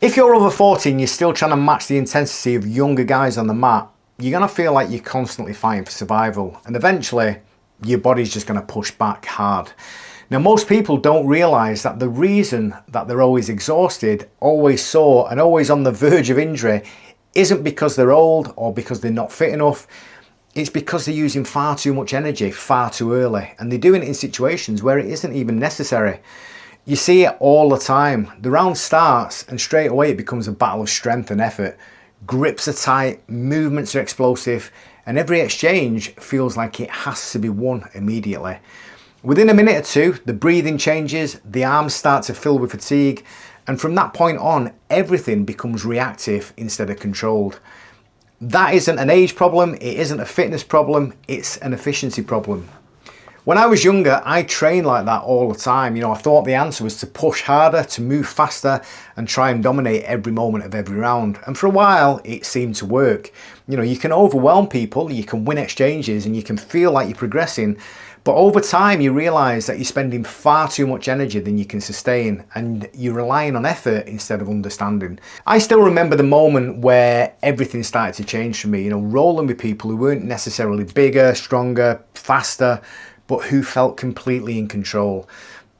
If you're over 40 and you're still trying to match the intensity of younger guys on the mat, you're going to feel like you're constantly fighting for survival, and eventually your body's just going to push back hard. Now, most people don't realise that the reason that they're always exhausted, always sore and always on the verge of injury isn't because they're old or because they're not fit enough. It's because they're using far too much energy far too early, and they're doing it in situations where it isn't even necessary. You see it all the time. The round starts and straight away it becomes a battle of strength and effort. Grips are tight, movements are explosive, and every exchange feels like it has to be won immediately. Within a minute or two, the breathing changes, the arms start to fill with fatigue, and from that point on, everything becomes reactive instead of controlled. That isn't an age problem, it isn't a fitness problem, it's an efficiency problem. When I was younger, I trained like that all the time. I thought the answer was to push harder, to move faster, and try and dominate every moment of every round. And for a while, it seemed to work. You can overwhelm people, you can win exchanges, and you can feel like you're progressing. But over time, you realise that you're spending far too much energy than you can sustain, and you're relying on effort instead of understanding. I still remember the moment where everything started to change for me, rolling with people who weren't necessarily bigger, stronger, faster, but who felt completely in control.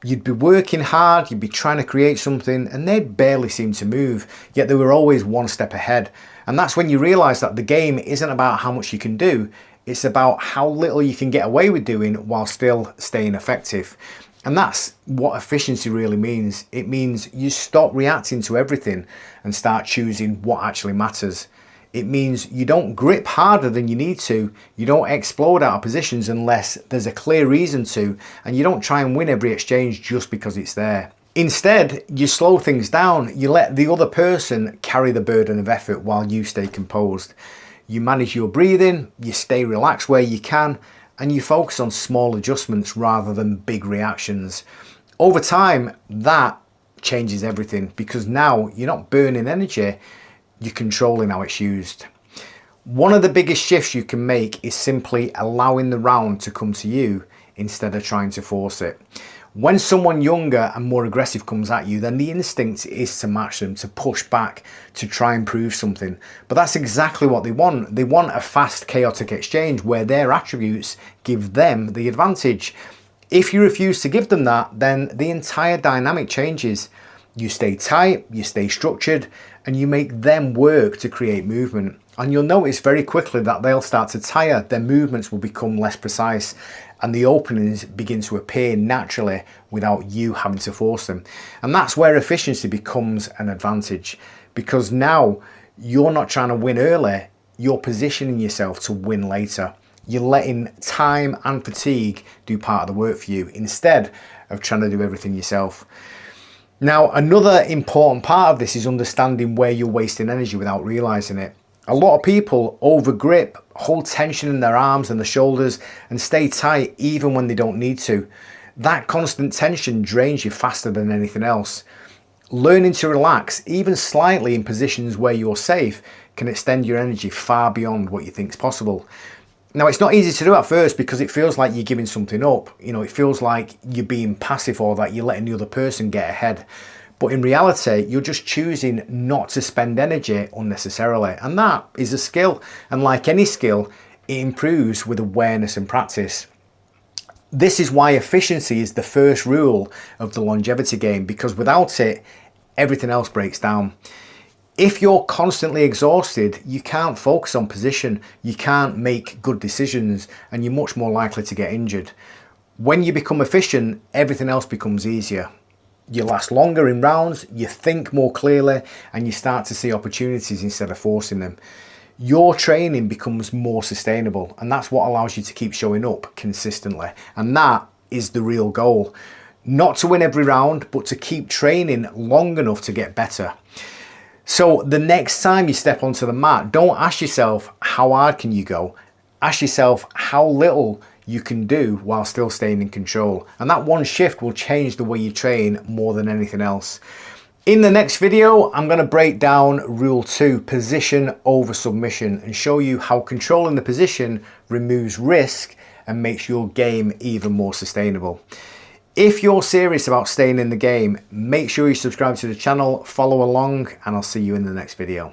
You'd be working hard, you'd be trying to create something, and they'd barely seem to move, yet they were always one step ahead. And that's when you realise that the game isn't about how much you can do, it's about how little you can get away with doing while still staying effective. And that's what efficiency really means. It means you stop reacting to everything and start choosing what actually matters. It means you don't grip harder than you need to, you don't explode out of positions unless there's a clear reason to, and you don't try and win every exchange just because it's there. Instead, you slow things down, you let the other person carry the burden of effort while you stay composed. You manage your breathing, you stay relaxed where you can, and you focus on small adjustments rather than big reactions. Over time, that changes everything because now you're not burning energy, you're controlling how it's used. One of the biggest shifts you can make is simply allowing the round to come to you instead of trying to force it. When someone younger and more aggressive comes at you, then the instinct is to match them, to push back, to try and prove something. But that's exactly what they want. They want a fast, chaotic exchange where their attributes give them the advantage. If you refuse to give them that, then the entire dynamic changes. You stay tight, you stay structured, and you make them work to create movement. And you'll notice very quickly that they'll start to tire, their movements will become less precise, and the openings begin to appear naturally without you having to force them. And that's where efficiency becomes an advantage, because now you're not trying to win early, you're positioning yourself to win later. You're letting time and fatigue do part of the work for you instead of trying to do everything yourself. Now, another important part of this is understanding where you're wasting energy without realizing it. A lot of people overgrip, hold tension in their arms and the shoulders, and stay tight even when they don't need to. That constant tension drains you faster than anything else. Learning to relax, even slightly in positions where you're safe, can extend your energy far beyond what you think is possible. Now, it's not easy to do at first because it feels like you're giving something up. It feels like you're being passive or that you're letting the other person get ahead. But in reality, you're just choosing not to spend energy unnecessarily. And that is a skill. And like any skill, it improves with awareness and practice. This is why efficiency is the first rule of the longevity game, because without it, everything else breaks down. If you're constantly exhausted, you can't focus on position, you can't make good decisions, and you're much more likely to get injured. When you become efficient, everything else becomes easier. You last longer in rounds, you think more clearly, and you start to see opportunities instead of forcing them. Your training becomes more sustainable, and that's what allows you to keep showing up consistently. And that is the real goal. Not to win every round, but to keep training long enough to get better. So the next time you step onto the mat, don't ask yourself, how hard can you go? Ask yourself how little you can do while still staying in control. And that one shift will change the way you train more than anything else. In the next video, I'm going to break down rule 2, position over submission, and show you how controlling the position removes risk and makes your game even more sustainable. If you're serious about staying in the game, make sure you subscribe to the channel, follow along, and I'll see you in the next video.